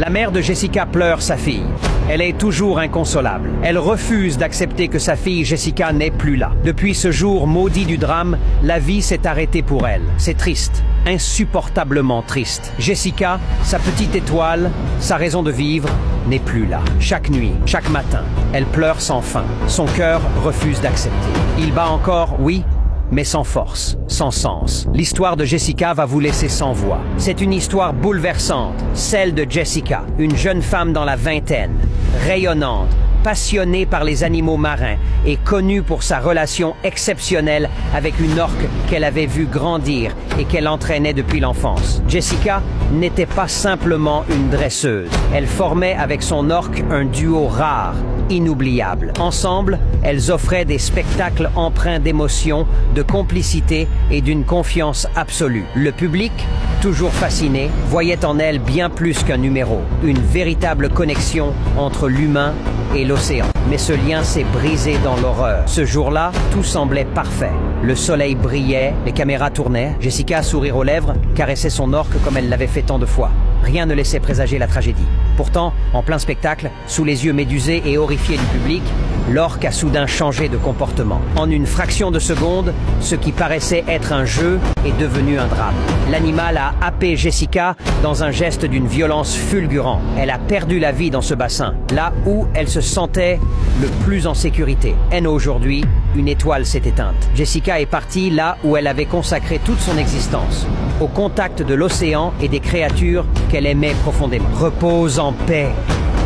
La mère de Jessica pleure sa fille. Elle est toujours inconsolable. Elle refuse d'accepter que sa fille Jessica n'est plus là. Depuis ce jour maudit du drame, la vie s'est arrêtée pour elle. C'est triste, insupportablement triste. Jessica, sa petite étoile, sa raison de vivre, n'est plus là. Chaque nuit, chaque matin, elle pleure sans fin. Son cœur refuse d'accepter. Il bat encore, oui, mais sans force, sans sens. L'histoire de Jessica va vous laisser sans voix. C'est une histoire bouleversante, celle de Jessica, une jeune femme dans la vingtaine, rayonnante, passionnée par les animaux marins et connue pour sa relation exceptionnelle avec une orque qu'elle avait vue grandir et qu'elle entraînait depuis l'enfance. Jessica n'était pas simplement une dresseuse. Elle formait avec son orque un duo rare, inoubliable. Ensemble, elles offraient des spectacles empreints d'émotion, de complicité et d'une confiance absolue. Le public, toujours fasciné, voyait en elle bien plus qu'un numéro, une véritable connexion entre l'humain et l'océan. Mais ce lien s'est brisé dans l'horreur. Ce jour-là, tout semblait parfait. Le soleil brillait, les caméras tournaient, Jessica, sourire aux lèvres, caressait son orque comme elle l'avait fait tant de fois. Rien ne laissait présager la tragédie. Pourtant, en plein spectacle, sous les yeux médusés et horrifiés du public, l'orque a soudain changé de comportement. En une fraction de seconde, ce qui paraissait être un jeu est devenu un drame. L'animal a happé Jessica dans un geste d'une violence fulgurante. Elle a perdu la vie dans ce bassin, là où elle se sentait le plus en sécurité. Et aujourd'hui, une étoile s'est éteinte. Jessica est partie là où elle avait consacré toute son existence, au contact de l'océan et des créatures qu'elle aimait profondément. Repose en paix,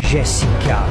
Jessica.